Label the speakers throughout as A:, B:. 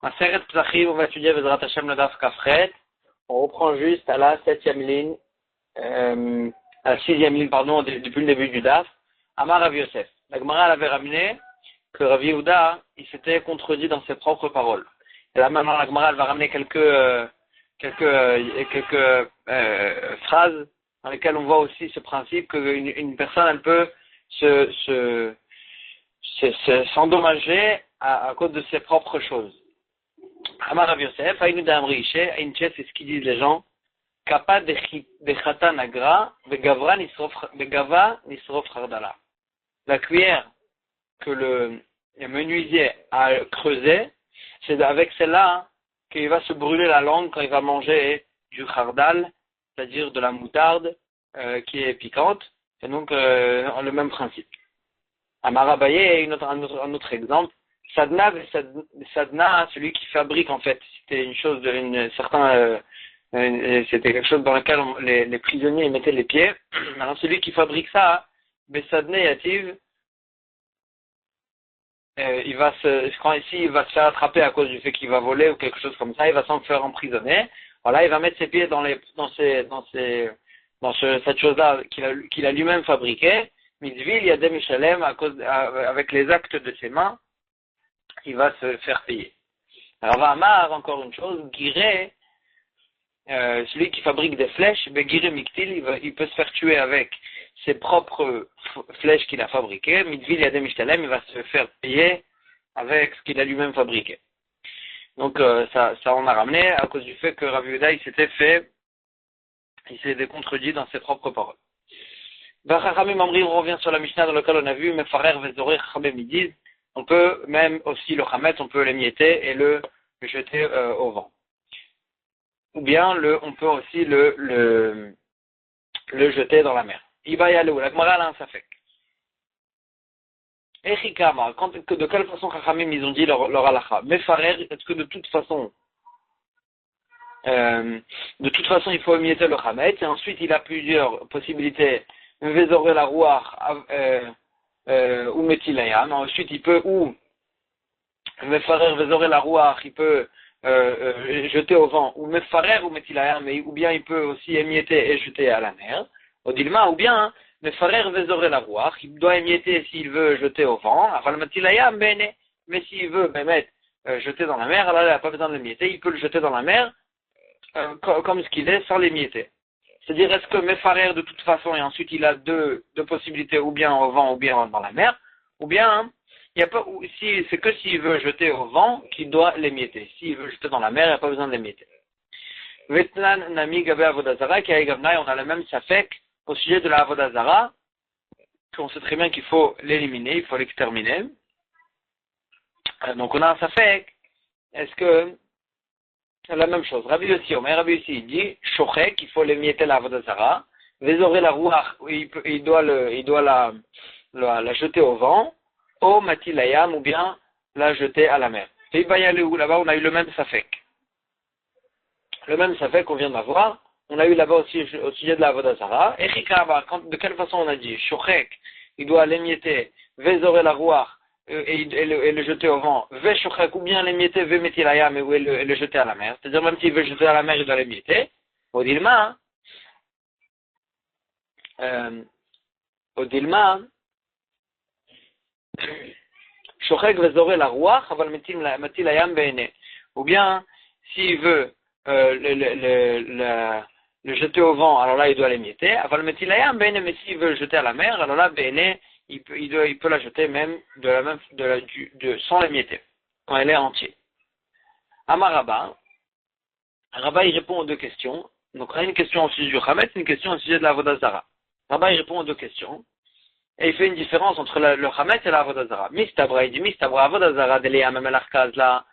A: Maseret Psachim, on va étudier Bezrat Hashem le Daf Kafret. On reprend juste à la 7e ligne, à la 6e ligne, pardon, depuis le début du Daf. Amar Rav Yosef. La Gemara avait ramené que Rav Yehuda, il s'était contredit dans ses propres paroles. Et là maintenant la Gemara va ramener quelques phrases dans lesquelles on voit aussi ce principe qu'une personne elle peut s'endommager à cause de ses propres choses. Amar Rav Yosef, Aïnou d'Amri Ishe, Aïnche, c'est ce qu'ils disent les gens, Kappa de Chata Nagra, Begava Nisrof Chardala. La cuillère que le menuisier a creusée, c'est avec celle-là qu'il va se brûler la langue quand il va manger du chardal, c'est-à-dire de la moutarde qui est piquante, et donc le même principe. Amar Abaye, un autre exemple, Sadna, celui qui fabrique en fait, c'était une chose, c'était quelque chose dans lequel les prisonniers mettaient les pieds. Alors celui qui fabrique ça, Besadne Yativ, il va se faire attraper à cause du fait qu'il va voler ou quelque chose comme ça, il va s'en faire emprisonner. Voilà, il va mettre ses pieds dans cette chose-là qu'il a lui-même fabriquée. Mitzvil Yadem Mishalem, avec les actes de ses mains, il va se faire payer. Alors Vamar, encore une chose, Giré, celui qui fabrique des flèches, Giré Miktil, il peut se faire tuer avec ses propres flèches qu'il a fabriquées. Mitzvil Yadem Mishalem, il va se faire payer avec ce qu'il a lui-même fabriqué. Donc ça on a ramené à cause du fait que Rav Yehuda il s'est contredit dans ses propres paroles. Vachachamim Amri, on revient sur la Mishnah dans laquelle on a vu Mefarer Vezorer Chachamim, ils disent on peut même aussi le chametz, on peut l'émietter et le jeter au vent. Ou bien on peut aussi le jeter dans la mer. Ibayalou, la Gemara a un safek. Echikama, de quelle façon Chachamim ils ont dit leur halakha? Mefarer, est-ce que de toute façon il faut émietter le chametz, et ensuite il a plusieurs possibilités. Vezorer la rouach ou metilayam. Ensuite il peut ou mefarer vezorer la rouach, il peut jeter au vent, ou mefarer ou metilayam, ou bien il peut aussi émietter et jeter à la mer. Odilma, ou bien mefarer vezorer la rouach, il doit émietter s'il veut jeter au vent. Aval metilayam bene, mais s'il veut jeter dans la mer, alors il n'a pas besoin de l'émietter, il peut le jeter dans la mer comme ce qu'il est sans l'émietter. C'est-à-dire, est-ce que Mefarer de toute façon, et ensuite il a deux possibilités, ou bien au vent, ou bien dans la mer, ou bien, il y a pas, si, c'est que s'il veut jeter au vent, qu'il doit l'émietter. S'il veut jeter dans la mer, il n'y a pas besoin de l'émietter. Vetnan Nami Gabe Avodazara, qui a Gavnaï, on a le même safek au sujet de la Avodazara, qu'on sait très bien qu'il faut l'éliminer, il faut l'exterminer. Donc on a un safek, est-ce que c'est la même chose. Rabbi Yossi, il dit, Shochek, il faut l'émietter la Avodazara. Vézorer la rouach, il doit la jeter au vent. Au Matilayam, ou bien la jeter à la mer. Et là-bas, on a eu le même safek. Le même safek qu'on vient d'avoir. On a eu là-bas aussi au sujet de la Avodazara. Et Chikaba, de quelle façon on a dit? Shochek, il doit l'émietter. Vézorer la rouach, et le jeter au vent, ou bien l'émietter, metilayam, et le jeter à la mer. C'est-à-dire, même s'il veut jeter à la mer, il doit l'émietter. Odilma, Shochek vezorer la rouach, aval metilayam bene. Ou bien, s'il veut le jeter au vent, alors là, il doit l'émietter. Aval metilayam bene, mais s'il veut le jeter à la mer, alors là, bene, il peut la jeter même sans l'émietter, quand elle est entière. Amaraba, Rabba il répond aux deux questions. Donc on a une question au sujet du Chametz, une question au sujet de la Avodazara. Rabba il répond aux deux questions, et il fait une différence entre le Chametz et la Avodazara. Mistabra, il dit Mistabra, Avodazara, de l'Yamamel la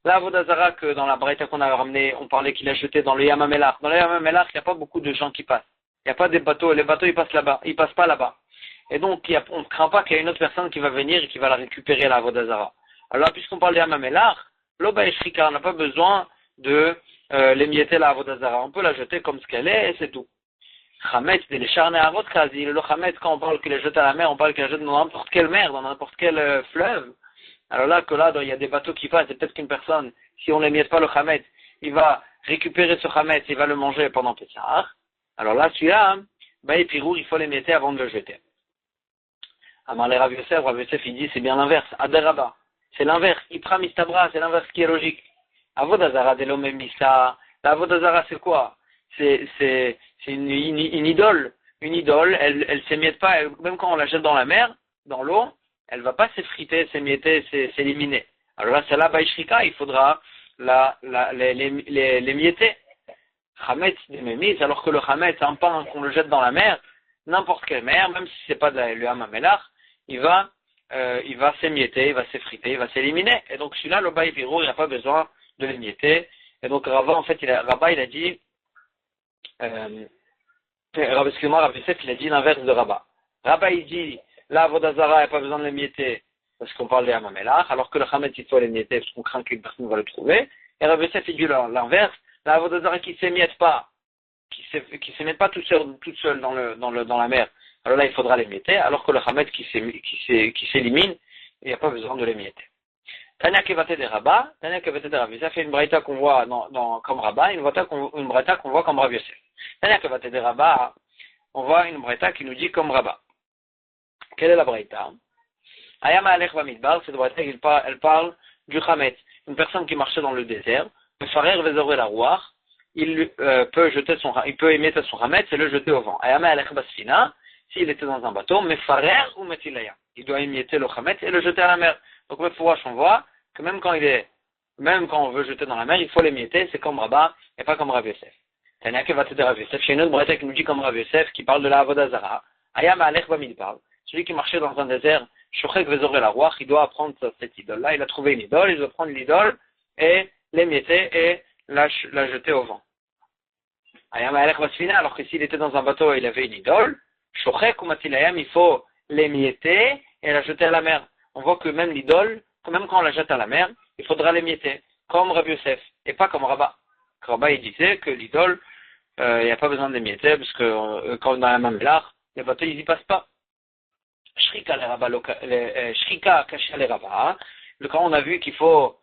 A: Avodazara que dans la Braïta qu'on a ramené, on parlait qu'il a jeté dans le Yamamelach. Dans le Yamamelach, il n'y a pas beaucoup de gens qui passent. Il n'y a pas des bateaux, les bateaux ils passent là-bas, ils passent pas là-bas. Et donc, on ne craint pas qu'il y ait une autre personne qui va venir et qui va la récupérer, la Avodazara. Alors là, puisqu'on parle d'Yamamelach, l'Oba Eshrika, on n'a pas besoin de l'émietter, la Avodazara. On peut la jeter comme ce qu'elle est et c'est tout. Chametz, le charne à votre quasi. Le Chametz, quand on parle qu'il est jeté à la mer, on parle qu'il est jeté dans n'importe quelle mer, dans n'importe quel fleuve. Alors là, il y a des bateaux qui passent, et peut-être qu'une personne, si on n'émiette pas le Hametz, il va récupérer ce Hametz, il va le manger pendant Pessah. Alors là, celui-là, et Pirour, il faut l'émietter avant de le jeter. Amar le Rav Yosef, il dit, c'est bien l'inverse. Aderaba. C'est l'inverse. Ipra mistabra, c'est l'inverse qui est logique. Avodazara de l'homme misa. La Avodazara, c'est quoi? C'est une idole. Une idole, elle s'émiette pas, même quand on la jette dans la mer, dans l'eau, elle va pas s'effriter, s'émietter, s'éliminer. Alors là, celle-là, Baïshrika, il faudra l'émietter. Chametz des mémis, alors que le Chametz, un pain qu'on le jette dans la mer, n'importe quelle mer, même si c'est pas le Hamamelach, il va s'émietter, il va s'effriter, il va s'éliminer. Et donc celui-là, le Baï Pirou, il n'a pas besoin de l'émietter. Et donc Rava, en fait, Rabat, il a dit, excuse-moi, Rav Yosef, il a dit l'inverse de Rabat. Rabat, il dit, là, Vodazara, il n'a pas besoin de l'émietter, parce qu'on parle des Hamamelach, alors que le Chametz, il faut l'émietter, parce qu'on craint qu'une personne va le trouver. Et Rav Yosef, il dit l'inverse. La Avodazara qui s'émiette pas, qui s'émiette pas toute seule dans la mer, alors là il faudra l'émietter, alors que le Hametz qui s'élimine, il n'y a pas besoin de l'émietter. Tanya Kevate de Rabat, Tanya Kevate de Rav Yosef, ça fait une braïta qu'on voit comme Rabat, une braïta qu'on voit comme Rav Yosef. Tanya Kevate de Rabat, on voit une braïta qui nous dit comme Rabat. Quelle est la braïta? Ayama Alech Bamidbar, cette braïta elle parle du Hametz, une personne qui marchait dans le désert. Le farer vezoré la rouar, il peut émettre son Hametz et le jeter au vent. Ayama alech basfina, s'il était dans un bateau, mais farer ou metilaya, il doit émietter le Hametz et le jeter à la mer. Donc le fourrage, on voit que même quand on veut jeter dans la mer, il faut l'émietter, c'est comme Rabat et pas comme Rav Yosef. Tanya va te dire Rav Yosef, chez une autre braïta qui nous dit comme Rav Yosef, qui parle de la Avodazara. Ayama alech bamidbar, celui qui marchait dans un désert, shochek vezoré la rouar, il doit apprendre cette idole-là, il a trouvé une idole, il doit prendre l'idole et l'émietter et la jeter au vent. Alors que s'il était dans un bateau et il avait une idole, il faut l'émietter et la jeter à la mer. On voit que même l'idole, même quand on la jette à la mer, il faudra l'émietter, comme Rabbi Yosef, et pas comme Rabat. Rabat, il disait que l'idole, il n'y a pas besoin d'émietter, parce que quand on a un mamelach, les bateaux, ils n'y passent pas. Shrika kacha le Rabat, quand on a vu qu'il faut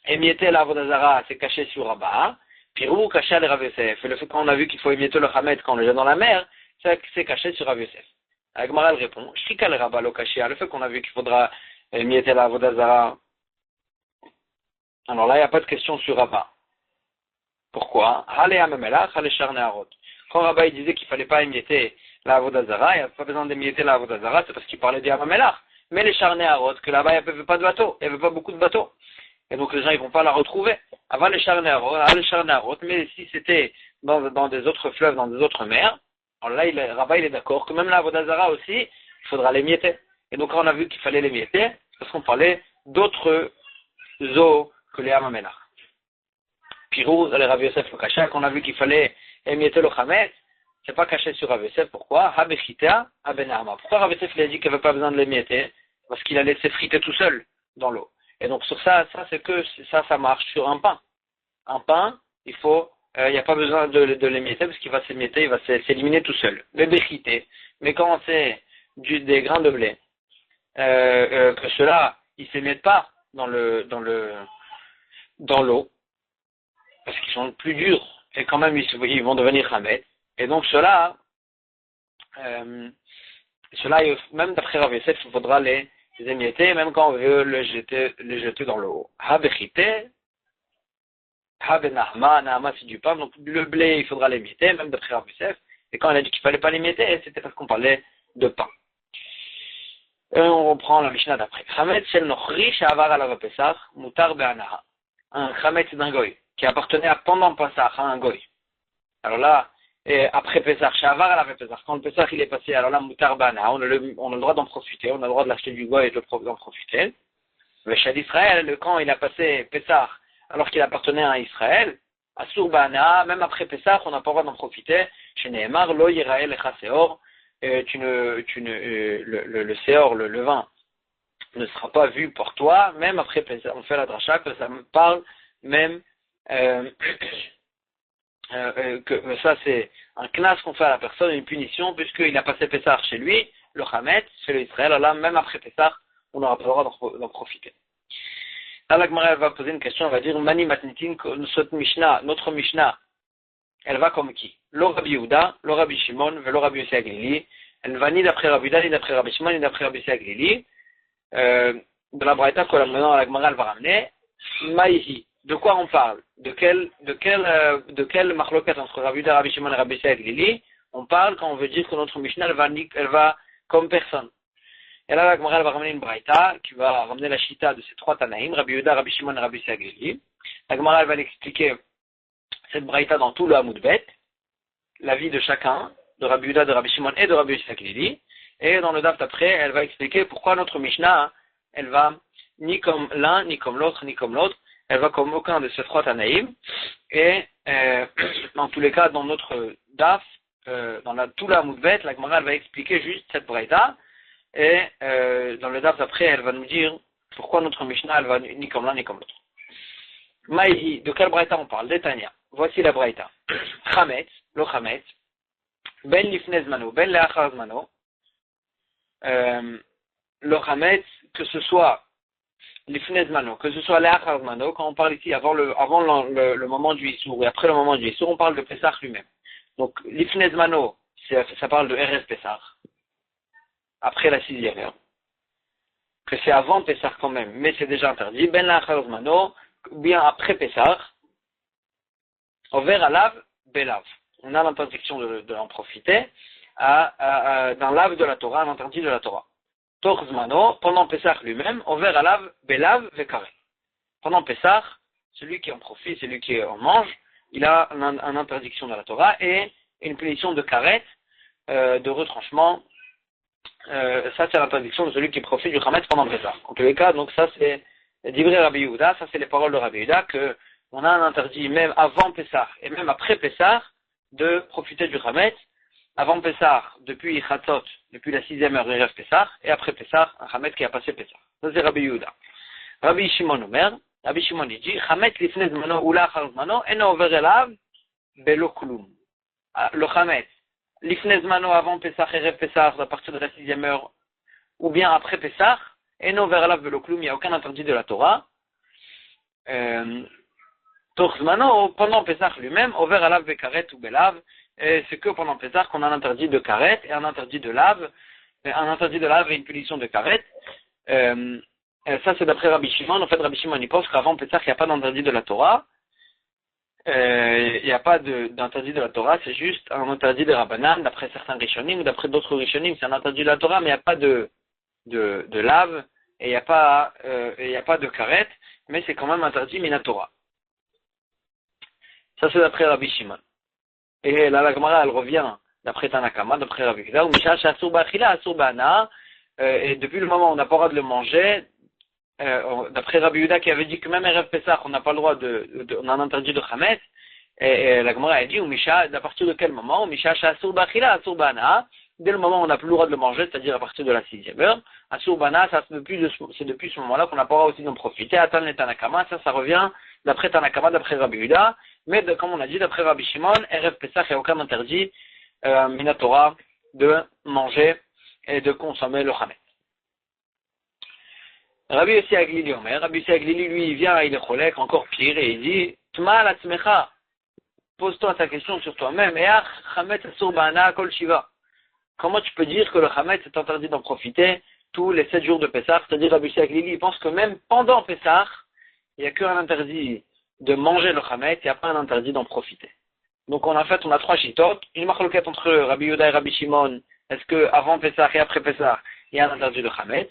A: émietter la Avodazara, c'est caché sur Rabat. Pirou, caché le Rav Yosef. Et le fait quand on a vu qu'il faut émietter le Hametz quand on le jette dans la mer, c'est caché sur Rav Yosef. Agmara répond, Shrika le Rabat lo caché. Le fait qu'on a vu qu'il faudra émietter la Avodazara. Alors là, il n'y a pas de question sur Rabat. Pourquoi? Hale Amemelach, Hale Charne Harot. Quand Rabat il disait qu'il ne fallait pas émietter la Avodazara, il n'y a pas besoin d'émietter la Avodazara, c'est parce qu'il parlait des Amemelach. Mais les Charne Harot, que là-bas, il n'y avait pas de bateau, il n'y avait pas beaucoup de bateaux. Et donc les gens ils vont pas la retrouver. Avant les Charnerot, mais si c'était dans des autres fleuves, dans des autres mers, alors là Rabat il est d'accord que même la Avodazara aussi, il faudra l'émietter. Et donc quand on a vu qu'il fallait l'émietter, parce qu'on parlait d'autres eaux que les Hamamelach. Pirou, les Rav Yosef le Kasha, qu'on a vu qu'il fallait émietter le Hametz, c'est pas caché sur Rav Yosef. Pourquoi? Habechita, Abenarma. Pourquoi Rav Yosef il a dit qu'il n'y avait pas besoin de l'émietter? Parce qu'il allait s'effriter tout seul dans l'eau. Et donc sur ça c'est que ça marche sur un pain. Un pain, il n'y a pas besoin de l'émietter parce qu'il va s'émietter, il va s'éliminer tout seul. Le béchité, mais quand c'est des grains de blé, que ceux-là, ils s'émiettent pas dans l'eau, parce qu'ils sont plus durs, et quand même ils vont devenir hametz. Et donc ceux-là, même d'après Rav Yosef, il faudra les émietter, même quand on veut les jeter dans l'eau. Habechité, Nahama c'est du pain, donc le blé il faudra l'émietter, même d'après Rav Yosef. Et quand on a dit qu'il fallait pas l'émietter, c'était parce qu'on parlait de pain. Et on reprend la Mishnah d'après. Chametz shel nochri she'avar alav Pesach mutar be'anaha. Un chametz d'un goy qui appartenait pendant Pesach à un goy. Alors là, après Pesach, she'avar alav Pesach, quand le Pesach il est passé, alors là mutar be'anaha, on a le droit d'en profiter, on a le droit de l'acheter du goy et d'en profiter. Mais chez Israël, quand il a passé Pesach, alors qu'il appartenait à Israël, à Surbana, même après Pesach, on n'a pas le droit d'en profiter. Chez Nehemar, lo yirael echa seor, le seor, le vin, ne sera pas vu pour toi, même après Pesach. On fait la dracha que ça me parle, même que ça c'est un knas qu'on fait à la personne, une punition, puisqu'il a passé Pesach chez lui, le Hametz, chez l'Israël, alors là, même après Pesach, on n'aura pas le droit d'en profiter. Là, la Gemara, elle va poser une question, elle va dire, Mani matnitin, notre Mishnah, elle va comme qui? Lo Rabbi Yehuda, lo Rabbi Shimon, lo Rabbi Yossi Aglili. Elle ne va ni d'après Rabbi Yehuda, ni d'après Rabbi Shimon, ni d'après Rabbi Yossi Aglili. De la Braïta que maintenant la Gemara, elle va ramener. Maïhi. De quoi on parle? De quelle marloquette entre Rabbi Yehuda, Rabbi Shimon et Rabbi Yossi Aglili on parle quand on veut dire que notre Mishnah, elle va comme personne. Et là, la Gemara, elle va ramener une Braïta qui va ramener la Shita de ces trois Tanaïm, Rabbi Yehuda, Rabbi Shimon et Rabbi Yossi Aglili. La Gemara, elle va l'expliquer cette Braïta dans tout le Hamoud Bet, la vie de chacun, de Rabbi Yehuda, de Rabbi Shimon et de Rabbi Yossi Aglili. Et dans le daf d'après, elle va expliquer pourquoi notre Mishnah, elle va ni comme l'un, ni comme l'autre, ni comme l'autre. Elle va comme aucun de ces trois Tanaïm. Et dans tous les cas, dans notre daf, tout le Hamoud Bet, la Gemara, elle va expliquer juste cette Braïta. Et dans le daf d'après, elle va nous dire pourquoi notre Mishnah, elle va ni comme l'un, ni comme l'autre. Maïhi, de quelle Braïta on parle? D'Etania. Voici la Braïta. Chametz, lo Chametz, ben lifnez mano, ben leachar mano. Le Chametz, que ce soit lifnez mano, que ce soit leachar mano, quand on parle ici avant le moment du Issour et après le moment du Issour, on parle de Pessah lui-même. Donc lifnez mano, ça parle de Erev Pessah, après la 6e heure. Que c'est avant Pessah quand même, mais c'est déjà interdit. Ben leachar mano, bien après Pessah, over alav belav. On a l'interdiction de en profiter d'un lave de la Torah, un interdit de la Torah. Torzmano, pendant Pessah lui-même, over alav belav vekare. Pendant Pessah, celui qui en profite, celui qui en mange, il a une interdiction de la Torah et une punition de karet, de retranchement. Ça, c'est l'interdiction de celui qui profite du Chametz pendant Pessah. En tous les cas, donc ça, c'est Divrei Rabbi Yehuda, ça, c'est les paroles de Rabbi Yehuda, qu'on a un interdit même avant Pessah et même après Pessah de profiter du Chametz. Avant Pessah, depuis Chatzot, depuis la 6e heure, il reste Pessah, et après Pessah, un Chametz qui a passé Pessah. Ça, c'est Rabbi Yehuda. Rabbi Shimon Omer, Rabbi Shimon dit, Chametz lifnez mano ou lachar mano, eno over elav belo klum. Le Chametz, lifnez mano avant Pessah, Erev Pessah, à partir de la 6e heure, ou bien après Pessah, eno over elav belo klum, il n'y a aucun interdit de la Torah. Torzmano, pendant Pessah lui-même, over alav bekaret ou belav, c'est que pendant Pessah qu'on a un interdit de karet et un interdit de lave, et une punition de karet. Ça c'est d'après Rabbi Shimon. En fait, Rabbi Shimon il pense qu'avant Pessah il n'y a pas d'interdit de la Torah. Il n'y a pas d'interdit de la Torah, c'est juste un interdit de Rabbanan, d'après certains Rishonim ou d'après d'autres Rishonim, c'est un interdit de la Torah, mais il n'y a pas de lave et il n'y a pas de karet, mais c'est quand même interdit minatora. Ça c'est d'après Rabbi Shimon. Et là la Gemara elle revient d'après Tanakama, d'après Rabbi Yehuda, où Misha Shasur Ba'achila, Asur Ba'ana, et depuis le moment où on n'a pas le droit de le manger, d'après Rabbi Yehuda qui avait dit que même Erev Pessah on n'a pas le droit on a un interdit de Chametz, et la Gemara a dit, Misha, à partir de quel moment? Misha Shasur Ba'achila, Asur Ba'ana, dès le moment où on n'a plus le droit de le manger, c'est-à-dire à partir de la 6e heure, Asur Ba'ana, c'est depuis ce moment-là qu'on n'a pas le droit aussi d'en profiter. Atan et Tanakama, ça revient d'après Tanakama, d'après Rabbi Yehuda, mais comme on a dit, d'après Rabbi Shimon, Erev Pessah, il n'y a aucun interdit, minatora, de manger et de consommer le Chametz. Rabbi Yossi Aglili Omer, Rabbi Yossi Aglili, lui, il vient, il est cholèque, encore pire, et il dit, Tma la tzmecha, pose-toi ta question sur toi-même, et ach, Chametz asur ba'ana kol shiva. Comment tu peux dire que le Chametz est interdit d'en profiter tous les 7 jours de Pessah? C'est-à-dire, Rabbi Yossi Aglili, il pense que même pendant Pessah, il n'y a qu'un interdit de manger le Chametz, il n'y a pas un interdit d'en profiter. Donc on a 3 chitotes, une marloquette entre Rabbi Yehuda et Rabbi Shimon, est-ce que avant Pessah et après Pessah, il y a un interdit de Chametz,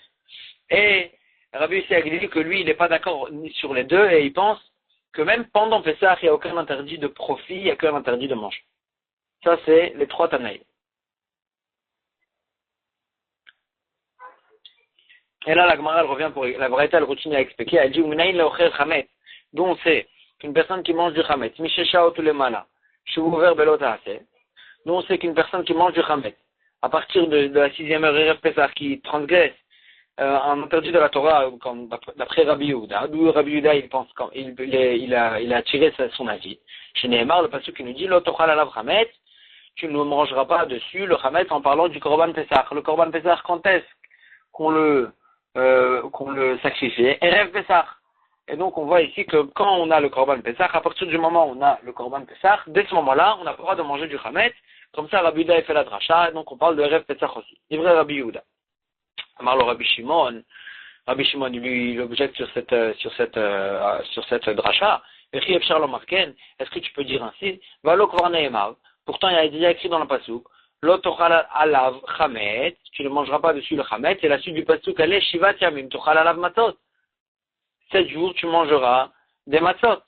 A: et Rabbi Yossi Aglili que lui, il n'est pas d'accord ni sur les deux, et il pense que même pendant Pessah, il n'y a aucun interdit de profit, il n'y a qu'un interdit de manger. Ça, c'est les 3 Tanaïm. Et là, la Gemara, elle revient pour la Braïta, elle continue à expliquer, elle dit, Uminaïn leocher Chametz, d'où on sait qu'une personne qui mange du Chametz, Mishesha tous les malas, Shuvuver belotahase, d'où on sait qu'une personne qui mange du Chametz, à partir de la 6e heure Erev Pessah, qui transgresse un interdit de la Torah, comme d'après Rabbi Yehuda, d'où Rabbi Yehuda, il pense, il a tiré son avis. Chez Nehemar, le passage qui nous dit, Lo tochal alav Chametz, tu ne mangeras pas dessus le Chametz en parlant du Korban Pessah. Le Korban Pessah, quand est-ce qu'on le sacrifiait? Erev Pessah. Et donc, on voit ici que quand on a le Korban Pessah, à partir du moment où on a le Korban Pessah, dès ce moment-là, on n'a pas le droit de manger du Hametz. Comme ça, Rabbi Yehuda a fait la dracha, et donc on parle de Erev Pessah aussi. Il vrai Rabbi Yehuda. Alors, le Rabbi Shimon, lui, il objecte sur cette dracha. Est-ce que tu peux dire ainsi? Pourtant, il y a déjà écrit dans le pasuk, Lo tochal alav chametz, tu ne mangeras pas dessus le chametz, et la suite du pasuk, elle est shivat yamim, tochal alav matzot. 7 jours, tu mangeras des matzot.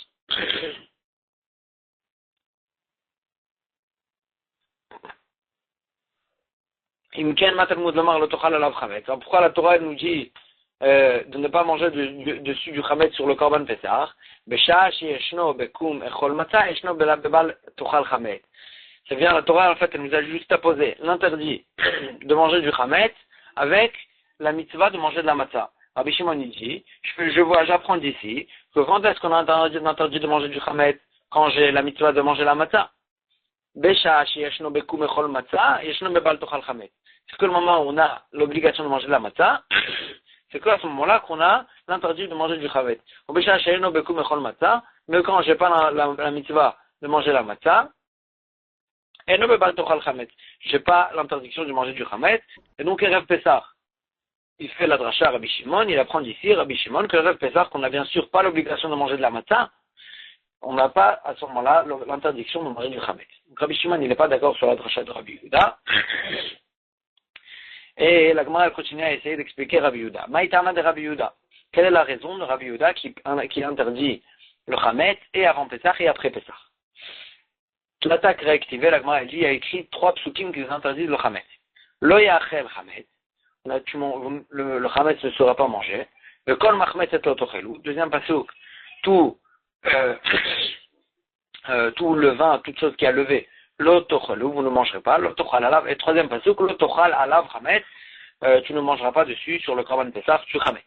A: Imken matalmud lomar lo tochal alav chametz. Alors pourquoi la Torah nous dit de ne pas manger dessus du chametz sur le korban pesach? Besha sheyeshno bekum echol matzah, yeshno bebal tochal chametz. C'est bien, la Torah, en fait, elle nous a juste apposé l'interdit de manger du chametz avec la mitzvah de manger de la matzah. Rabbi Shimon dit, j'apprends d'ici que quand est-ce qu'on a interdit de manger du chametz quand j'ai la mitzvah de manger la matzah? Besha sheyeshno bekum echol matzah, yeshno bebal tochal chametz. C'est que le moment où on a l'obligation de manger de la matzah, c'est que à ce moment-là qu'on a l'interdit de manger du chametz. Besha sheyeshno bekum echol matzah, mais quand j'ai pas la mitzvah de manger la matzah, et ne me tochal chametz. J'ai pas l'interdiction de manger du chametz. Et donc, Erev Pessah, il fait la dracha Rabbi Shimon, il apprend d'ici, Rabbi Shimon, que Erev Pessah, qu'on n'a bien sûr pas l'obligation de manger de la matzah, on n'a pas à ce moment-là l'interdiction de manger du chametz. Donc, Rabbi Shimon, il n'est pas d'accord sur la dracha de Rabbi Yehuda. Et la Gemara continue à essayer d'expliquer Rabbi Yehuda. Maïtana de Rabbi Yehuda. Quelle est la raison de Rabbi Yehuda qui interdit le chametz et avant Pessah et après Pessah? L'attaque réactivée, la Gemara dit, il y a écrit 3 psukim qui interdisent le chametz. Lo yachel chametz, le chametz ne sera pas mangé. Le kol machmetz et l'otochelu. Deuxième pasuk, tout le vin, toute chose qui a levé, l'otochelu, vous ne mangerez pas. L'otochal alav. Et troisième pasuk, l'otochal alav chametz, tu ne mangeras pas dessus sur le korban pesach du chametz.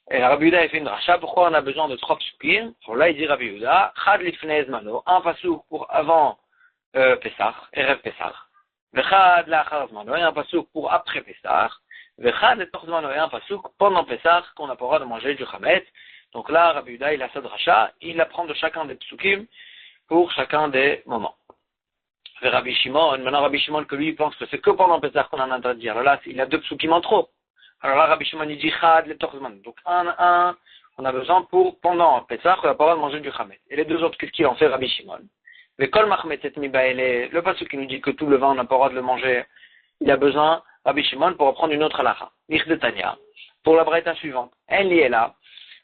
A: Et Rabbi Yehuda a fait une dracha. Pourquoi on a besoin de 3 psukim? Là, il dit Rabbi Yehuda, chad lifnei zmano, un pasuk pour avant Pesach, Erev Pesach, vechad lachar zmano, et un pasuk pour après Pesach, vechad letoch zmano, et un pasuk pendant Pesach, qu'on n'a pas le droit de manger du chametz. Donc là, Rabbi Yehuda, il a sa dracha, il apprend de chacun des psukim pour chacun des moments. Et Rabbi Shimon, maintenant Rabbi Shimon, que lui, il pense que c'est que pendant Pesach qu'on en a interdit. Alors là, il a 2 psukim en trop. Alors là, Rabbi Shimon dit chad le tochzman. Donc on a besoin pour pendant Pesach, on n'a pas le droit de manger du chametz. Et les 2 autres, qu'est-ce qu'il en fait Rabbi Shimon? Le kol machmet et mibaele, le passage qui nous dit que tout le vin on n'a pas le droit de le manger, il a besoin Rabbi Shimon pour reprendre une autre halakha. Nich de Tanya, pour la braïta suivante. Elle y est là.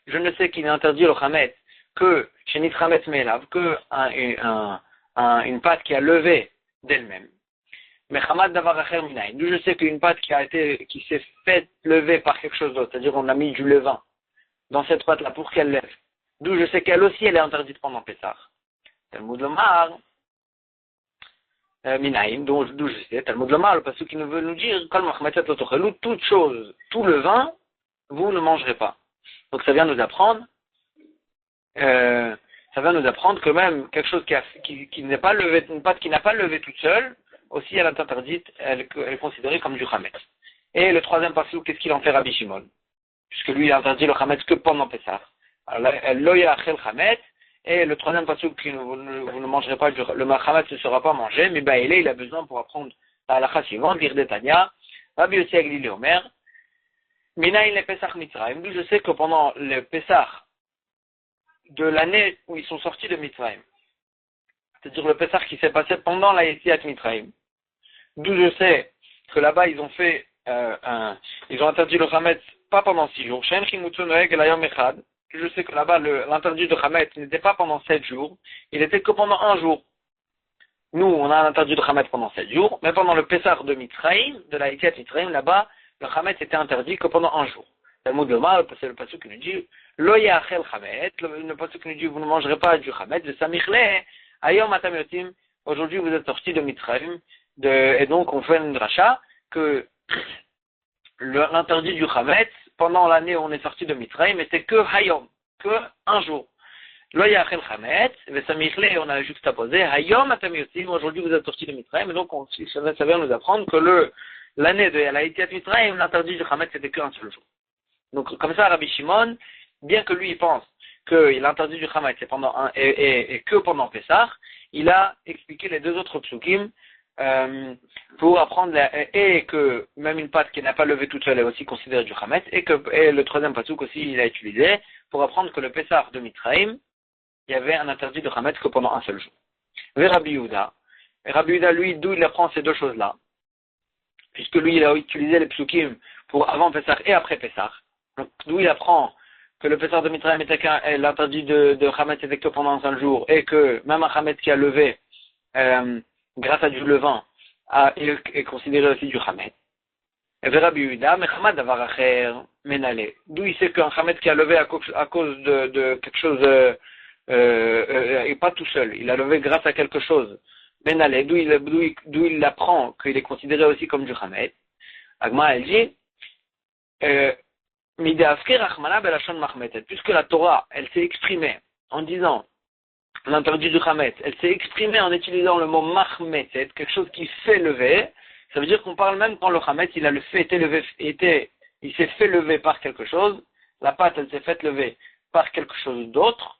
A: Je ne sais qu'il est interdit le chametz que chez Nit chametz me'elav, que une pâte qui a levé d'elle-même. Mais Hamad Davar Acher Minaïn, d'où je sais qu'une pâte qui s'est faite lever par quelque chose d'autre, c'est-à-dire on a mis du levain dans cette pâte-là pour qu'elle lève, d'où je sais qu'elle aussi elle est interdite pendant Pessah. Talmud Lomar Minaïn, d'où je sais, Talmud Lomar, le passage qui nous veut nous dire, Kol Machmetzet Lotochelou, toute chose, tout le vin, vous ne mangerez pas. Donc ça vient nous apprendre, que même quelque chose qui n'est pas levé, une pâte qui n'a pas levé toute seule, aussi elle est interdite, elle est considérée comme du chametz. Et le troisième pasuk, qu'est-ce qu'il en fait Rabbi Shimon? Puisque lui il a interdit le chametz que pendant Pessah. Alors là, lo yachel chametz, et le troisième pasuk, vous ne mangerez pas, le chametz ne sera pas mangé, mais il a besoin pour apprendre la halakha suivante, dire de Tanya, Rabbi Yossi Aglili Omer, Minaïn le Pesach Mitzrayim, d'où je sais que pendant le Pessah de l'année où ils sont sortis de Mitzrayim, c'est-à-dire le Pessah qui s'est passé pendant la Yetziat Mitzrayim, d'où je sais que là-bas ils ont fait ils ont interdit le chametz pas pendant 6 jours. Je sais que là-bas l'interdit de chametz n'était pas pendant 7 jours, il était que pendant 1 jour. Nous, on a interdit de chametz pendant 7 jours, mais pendant le Pessah de Mitzrayim, de la Yetziat Mitzrayim, là-bas, le chametz était interdit que pendant 1 jour. Talmud Lomar, c'est le pasuk qui nous dit Lo yachel chametz, le pasuk qui nous dit vous ne mangerez pas du chametz, de samichle, ayom atam yotim, aujourd'hui vous êtes sortis de Mitzrayim, et donc on fait une dracha que l'interdit du chametz pendant l'année où on est sorti de Mitzrayim était que hayom, que 1 jour. Lo yachel chametz, ve samichle, on a juxtaposé hayom atam yotim, aujourd'hui vous êtes sortis de Mitzrayim, et donc ça vient nous apprendre que l'année de la Yetziat Mitzrayim, l'interdit du chametz c'était qu'un seul jour. Donc, comme ça, Rabbi Shimon, bien que lui il pense qu'il a interdit du Hametz et que pendant Pessah, il a expliqué les deux autres psukim pour apprendre et que même une pâte qui n'a pas levé toute seule est aussi considérée du Hametz et le troisième pasuk aussi il a utilisé pour apprendre que le Pessah de Mitraïm, il y avait un interdit de Hametz que pendant un seul jour. Vers Rabbi Yehuda, lui, d'où il apprend ces deux choses-là, puisque lui il a utilisé les psukim pour avant Pessah et après Pessah. Donc d'où il apprend que le Pessah de Mitraïm est l'interdit de Hametz était que pendant un seul jour et que même un Hametz qui a levé grâce à du levain est considéré aussi du Hametz. Et Rabbi Yehuda, Mechamad Davar Acher Menale. D'où il sait qu'un Hametz qui a levé à cause de quelque chose, et pas tout seul, il a levé grâce à quelque chose. Menale, d'où il apprend qu'il est considéré aussi comme du Hametz. Agma elle dit, puisque la Torah, elle s'est exprimée en disant l'interdit du Hametz, elle s'est exprimée en utilisant le mot Mahmetet, quelque chose qui fait lever, ça veut dire qu'on parle même quand le Hametz, il s'est fait lever par quelque chose, la pâte, elle s'est faite lever par quelque chose d'autre,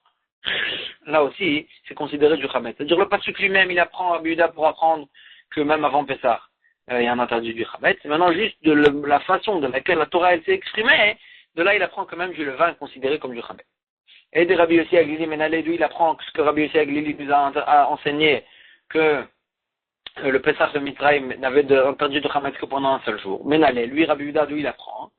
A: là aussi, c'est considéré du Hametz. C'est-à-dire le pasuk lui-même, il apprend à Rabbi Yehuda pour apprendre que même avant Pessah, il y a un interdit du Hametz. Maintenant, juste de la façon de laquelle la Torah, elle s'est exprimée, de là, il apprend que même du levain est considéré comme du Hametz. Et de Rabbi Yossi Aglili Menale, d'où il apprend ce que Rabbi Yossi Aglili nous a enseigné, que le Pessah de Mitraïm n'avait interdit de Hametz que pendant un seul jour. Menale, lui, Rabbi Yehuda, d'où il apprend.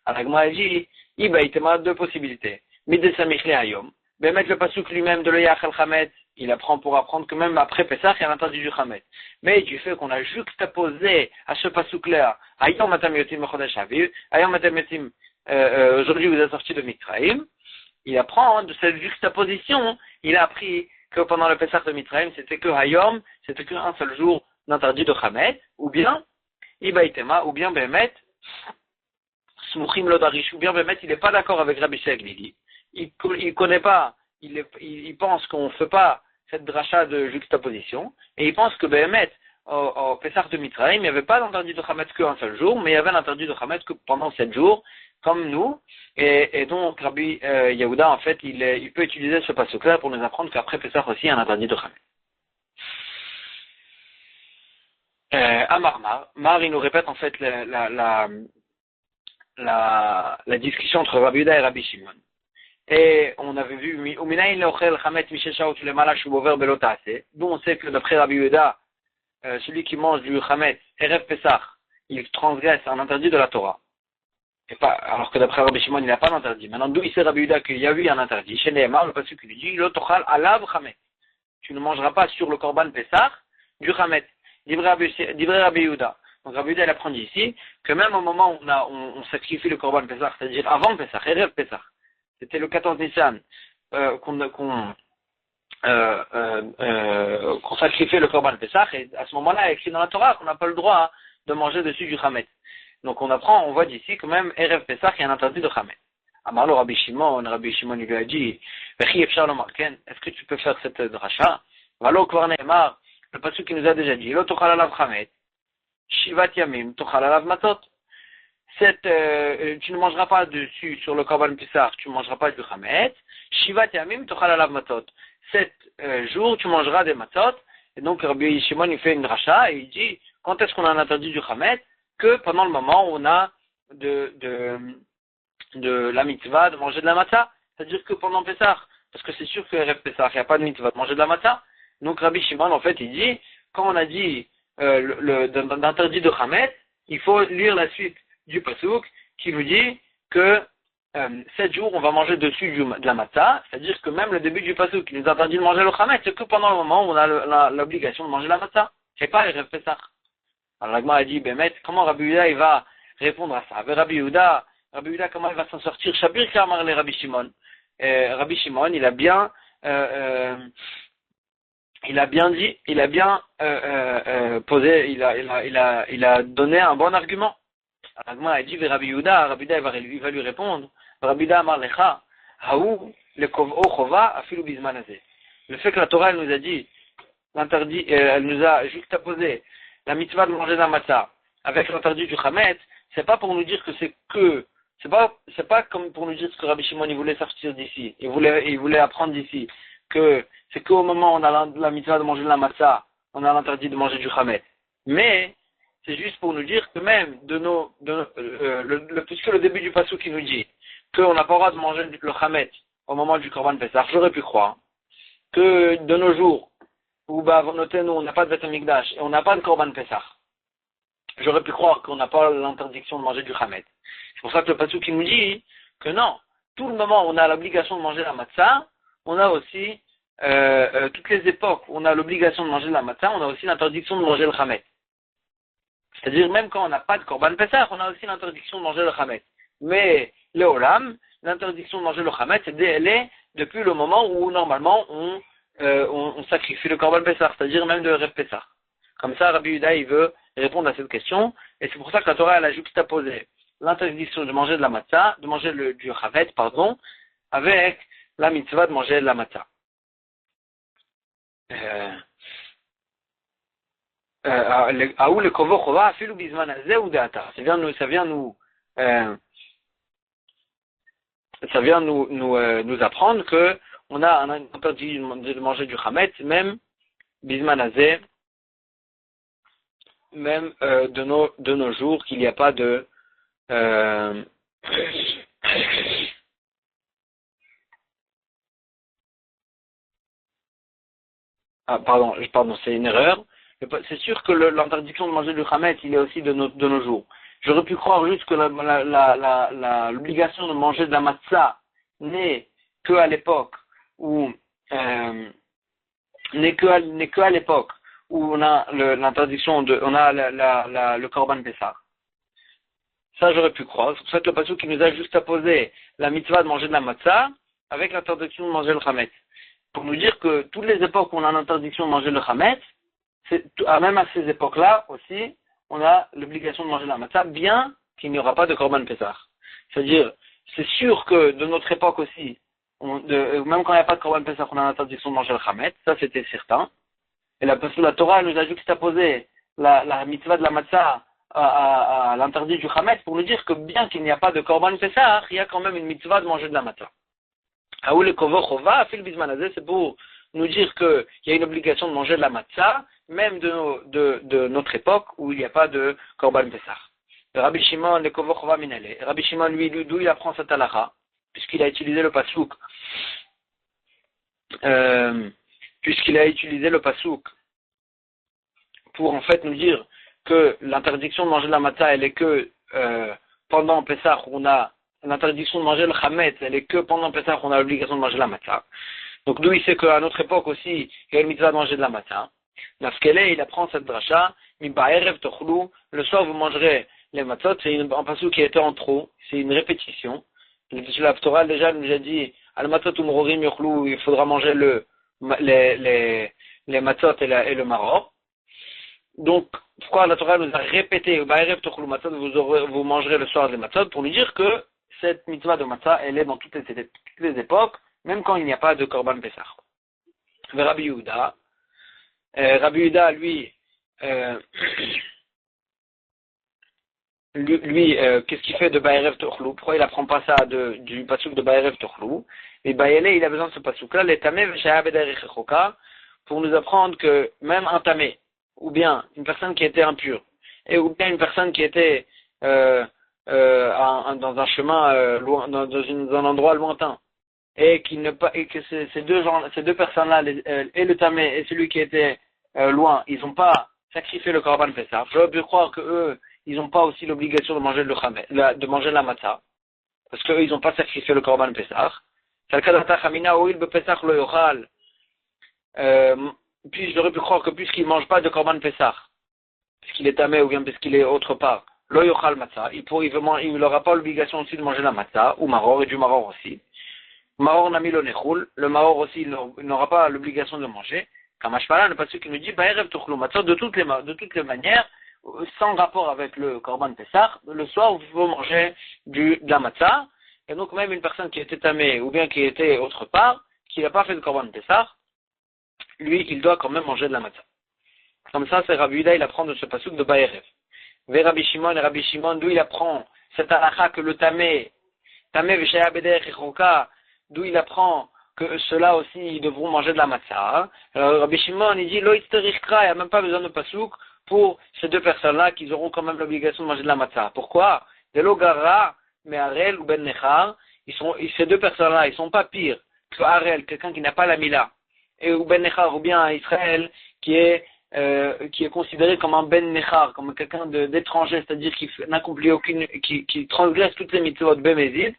A: Alors, moi, il dit, il y a deux possibilités. Mide Samichle Hayom. Ben, mettre le pasuk lui-même de l'Oyach al-Hametz, il apprend pour apprendre que même après Pessah, il y a l'interdit du Hametz. Mais du fait qu'on a juxtaposé à ce pasuk-là, Ayom Matam Yotim Mechodesh Aviv, Ayom Matam Yotim, aujourd'hui vous êtes sorti de Mitraïm, il apprend de cette juxtaposition, il a appris que pendant le Pessah de Mitraïm, c'était que Hayom, c'était qu'un seul jour d'interdit de Hametz, ou bien, Ibaïtema, ou bien Behemet, Smuchim Lodarish, ou bien Behemet, il n'est pas d'accord avec Rabbi Sheglili. Il connaît pas, il pense qu'on ne fait pas cette dracha de juxtaposition, et il pense que Behemet, au Pessah de Mitraïm, il n'y avait pas d'interdit de Hametz qu'un seul jour, mais il y avait l'interdit de Hametz que pendant 7 jours, comme nous, et donc Rabbi Yehuda, en fait, il peut utiliser ce pasuk-là pour nous apprendre qu'après Pessah aussi, il y a un interdit de Hametz. Mar, il nous répète en fait la discussion entre Rabbi Yehuda et Rabbi Shimon. Et on avait vu, d'où on sait que d'après Rabbi Yehuda, celui qui mange du Hametz, Erev Pessah, il transgresse un interdit de la Torah. Et pas, alors que d'après Rabbi Shimon, il n'y a pas d'interdit. Maintenant, d'où il sait Rabbi Yehuda qu'il y a eu un interdit? Chez Nehemar, le pasuk lui dit, Lotochal alav Hametz. Tu ne mangeras pas sur le Korban Pessah du Hametz. Divrei Rabbi Yehuda. Donc Rabbi Yehuda, il apprend ici que même au moment où on sacrifie le Korban Pessah, c'est-à-dire avant Pessah, Erev Pessah, c'était le 14 Nissan qu'on sacrifiait le Korban Pessah, et à ce moment-là, il est écrit dans la Torah qu'on n'a pas le droit de manger dessus du Hametz. Donc on voit d'ici que même Erev Pessah, il y a un interdit de Hametz. Amar le Rabbi Shimon il lui a dit, est-ce que tu peux faire cette dracha? Valo Kvar Nehemar, le pasuk qui nous a déjà dit, Lo tochal alav Hametz, Shivat Yamim, tochal alav matot. Tu ne mangeras pas dessus sur le Korban Pessah, tu ne mangeras pas du Hametz. Shivat Yamim, tochal alav matot. 7 jours, tu mangeras des matot. Et donc Rabbi Shimon, il fait une dracha et il dit, quand est-ce qu'on a un interdit du Hametz? Que pendant le moment où on a de la mitzvah de manger de la matzah, c'est-à-dire que pendant Pessah, parce que c'est sûr que Erev Pessah, il n'y a pas de mitzvah de manger de la matzah. Donc Rabbi Shimon, en fait, il dit, quand on a dit d'interdit de Hametz, il faut lire la suite du pasuk qui nous dit que 7 jours on va manger dessus de la matzah, c'est-à-dire que même le début du pasuk qui nous interdit de manger le Hametz, c'est que pendant le moment où on a l'obligation de manger la matzah, c'est pas Erev Pessah. Alors l'Agma a dit, comment Rabbi Yehuda il va répondre à ça? Avec Rabbi Yehuda, comment il va s'en sortir? Shabir Kamar le Rabbi Shimon. Rabbi Shimon, il a bien posé, il a donné un bon argument. L'Agma a dit, Rabbi Yehuda il va lui répondre, Rabbi Yehuda Amar Lecha, Haou le Kov'o Chova afilu bizman hazeh. Le fait que la Torah elle nous a dit l'interdit, elle nous a juxtaposé la mitzvah de manger de la matzah avec l'interdit du Hametz, c'est pas pour nous dire que c'est pas comme pour nous dire ce que Rabbi Shimon il voulait sortir d'ici, il voulait apprendre d'ici, que c'est qu'au moment où on a la mitzvah de manger de la matzah, on a l'interdit de manger du chametz. Mais, c'est juste pour nous dire que même puisque le début du passage qui nous dit qu'on n'a pas le droit de manger le chametz au moment du Korban Pessah, j'aurais pu croire que de nos jours, où nous on n'a pas de Beth Amikdash et on n'a pas de Korban Pessah, j'aurais pu croire qu'on n'a pas l'interdiction de manger du chametz. C'est pour ça que le passage qui nous dit que non, tout le moment où on a l'obligation de manger la matzah, on a aussi toutes les époques où on a l'obligation de manger la matzah, on a aussi l'interdiction de manger le chametz. C'est-à-dire même quand on n'a pas de Korban Pessah, on a aussi l'interdiction de manger le chametz. Mais le Olam, l'interdiction de manger le chametz, elle est depuis le moment où normalement on sacrifie le Korban Pessah, c'est-à-dire même de Rev Pessah. Comme ça, Rabbi Yehuda, il veut répondre à cette question, et c'est pour ça que la Torah elle a juxtaposé l'interdiction de manger de la matzah, de manger du chametz, avec la mitzvah de manger de la matzah. Ça vient nous apprendre que on a un interdit de manger du chametz, même bisman hazeh, même de nos jours, qu'il n'y a pas de pardon, c'est une erreur. C'est sûr que l'interdiction de manger du chametz, il est aussi de nos jours. J'aurais pu croire juste que l'obligation de manger de la matzah n'est que à l'époque où n'est que à l'époque où on a l'interdiction on a le Korban Pessah. Ça, j'aurais pu croire. C'est pour ça que le passage qui nous a juste apposé la mitzvah de manger de la matzah avec l'interdiction de manger le chametz. Pour nous dire que toutes les époques où on a l'interdiction de manger le chametz, même à ces époques-là aussi, on a l'obligation de manger la matzah, bien qu'il n'y aura pas de Korban Pessah. C'est-à-dire, c'est sûr que de notre époque aussi, même quand il n'y a pas de Korban Pessah, on a l'interdiction de manger le chametz, ça c'était certain. Et la Torah nous a juxtaposé la mitzvah de la matzah à l'interdit du chametz pour nous dire que bien qu'il n'y a pas de Korban Pessah, il y a quand même une mitzvah de manger de la matzah. C'est pour nous dire qu'il y a une obligation de manger de la matzah, même de notre époque où il n'y a pas de Korban Pessah. Rabbi Shimon, le Kovo Chova Minale. Rabbi Shimon, lui, d'où il apprend cette halakha, puisqu'il a utilisé le pasouk, pour en fait nous dire que l'interdiction de manger de la matzah, elle est que pendant Pessah, on a l'interdiction de manger le chametz, elle est que pendant Pessah, on a l'obligation de manger la matzah. Donc d'où il sait qu'à notre époque aussi, il y a une mitzvah de manger de la matzah. Il apprend cette dracha, le soir vous mangerez les matzot, c'est un passage qui était en trop, c'est une répétition. La Torah déjà nous a dit, al matzot umrorim yochlou, il faudra manger les matzot et le maror. Donc, pourquoi la Torah nous a répété, vous mangerez le soir des matzot, pour nous dire que cette mitzvah de matzah, elle est dans toutes les époques, même quand il n'y a pas de Korban Pessah. Rabbi Yehuda, lui, qu'est-ce qu'il fait de Ba'erev Tochlu? Pourquoi il n'apprend pas ça du pasuk de Ba'erev Tochlu? Et Ba'ele, il a besoin de ce pasuk-là, les tamé v'shaya b'derech choka, pour nous apprendre que même un tamé, ou bien une personne qui était impure, ou bien une personne qui était dans un chemin loin, dans un endroit lointain, et que ces deux personnes-là, et le tamé et celui qui était loin, ils n'ont pas sacrifié le Korban Pessah. Je peux croire que eux, ils n'ont pas aussi l'obligation de manger de manger la matzah, parce qu'eux, ils n'ont pas sacrifié le Korban Pessah. Puis j'aurais pu croire que puisqu'il ne mange pas de Korban Pessah, puisqu'il est tamé ou bien puisqu'il est autre part, lo yochal matzah, il n'aura pas l'obligation aussi de manger la matzah, ou maror, et du maror aussi. Maror nami lo nechul, le maror aussi, il n'aura pas l'obligation de manger. Kamashpala, le pasuk qui nous dit, ba'erev tuchlu matzah, de toutes les manières, sans rapport avec le Korban Pessah, le soir, vous pouvez manger de la matzah, et donc même une personne qui était tamée, ou bien qui était autre part, qui n'a pas fait de Korban Pessah, lui, il doit quand même manger de la matzah. Comme ça, c'est Rabbi Yehuda, il apprend de ce pasuk de Ba'erev. Ve Rabbi Shimon, d'où il apprend cette halakha que le tamé v'shaya bederech echoka, d'où il apprend que ceux-là aussi ils devront manger de la matzah. Alors Rabbi Shimon il dit lo itzterichkra, il n'y a même pas besoin de pasouk pour ces deux personnes-là qui auront quand même l'obligation de manger de la matzah. Pourquoi? De l'ogara, mais Harel ou Ben Nechar, ces deux personnes-là, ils sont pas pires que Harel, quelqu'un qui n'a pas la mila, et ou Ben Nechar, ou bien Israël, qui est considéré comme un Ben Nechar, comme quelqu'un d'étranger, c'est-à-dire qui n'accomplit qui transgresse toutes les mitzvot Bemezid,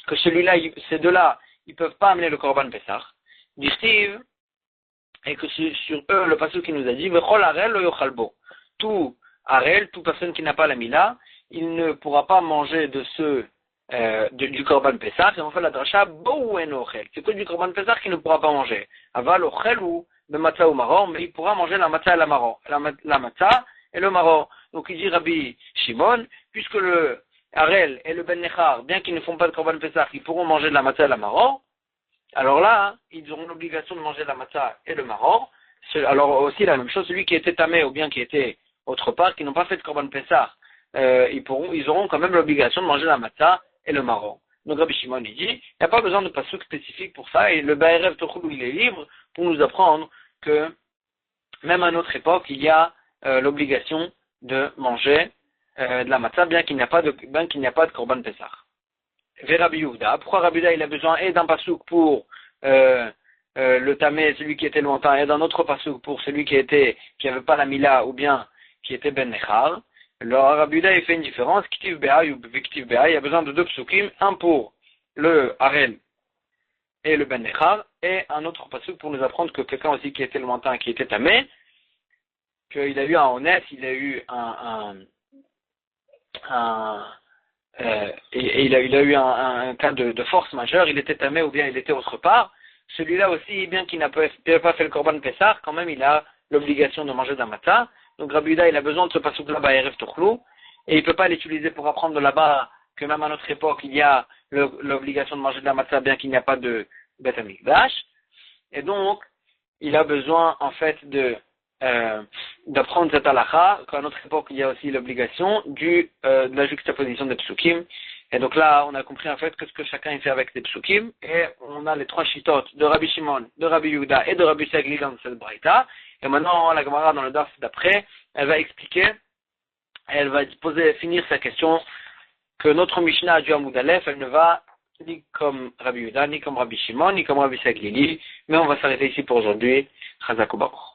A: que celui-là, ces deux-là, ils peuvent pas amener le Korban Pessah. Dit-il, et que sur eux, le passage qui nous a dit, Vechol Harel lo yochalbo. Tout Harel, toute personne qui n'a pas la mila, il ne pourra pas manger de du Korban Pessah, et on fait la dracha, bo en ochel. C'est que du Korban Pessah qu'il ne pourra pas manger. Aval ochel ou de matzah ou maror, mais il pourra manger la matzah et la maror. La matzah et le maror. Donc il dit Rabbi Shimon, puisque le Harel et le Ben Nechar, bien qu'ils ne font pas de Korban Pessah, ils pourront manger de la matzah et la maror, alors là, ils auront l'obligation de manger de la matzah et le maror. Alors aussi la même chose, celui qui était tamé ou bien qui était autre part, qui n'ont pas fait de Korban Pessah, ils auront quand même l'obligation de manger la matzah et le maror. Donc Rabbi Shimon il dit, il n'y a pas besoin de pasuk spécifique pour ça, et le Ba'erev Tochulu il est libre pour nous apprendre que même à notre époque, il y a l'obligation de manger de la matzah, bien qu'il n'y a pas de Korban Pessah. Vers Rabbi Yehuda, pourquoi Rabbi Yehuda il a besoin et d'un pasuk pour le tamé, celui qui était lointain, et d'un autre pasuk pour celui qui avait pas la mila ou bien qui était ben nechar. Alors Rabbi Yehuda il fait une différence, ktiv be'ay ou ktiv be'ay, il y a besoin de deux psukim, un pour le harel et le ben nechar, et un autre pasuk pour nous apprendre que quelqu'un aussi qui était lointain, qui était tamé, qu'il a eu un honnête, il a eu il a eu un cas de force majeure, il était tamé ou bien il était autre part. Celui-là aussi, bien qu'il n'a pas fait le Korban Pessah, quand même il a l'obligation de manger de la matzah. Donc Rabbi Yehuda il a besoin de ce pasuk là Ba'erev Tochlu, et il ne peut pas l'utiliser pour apprendre de là-bas que même à notre époque il y a l'obligation de manger de la matzah bien qu'il n'y a pas de Beth Amikdash. Et donc il a besoin en fait d'apprendre cette halakha, qu'à notre époque il y a aussi l'obligation de la juxtaposition des psukim. Et donc là on a compris en fait que ce que chacun fait avec des psukim, et on a les trois shittot de Rabbi Shimon, de Rabbi Yehuda et de Rabbi Sagli dans cette braïta. Et maintenant la Gemara dans le daf d'après, elle va expliquer, elle va finir sa question que notre Mishnah du Hamoud Aleph, elle ne va ni comme Rabbi Yehuda, ni comme Rabbi Shimon, ni comme Rabbi Sagli, mais on va s'arrêter ici pour aujourd'hui. Chazak u Baruch.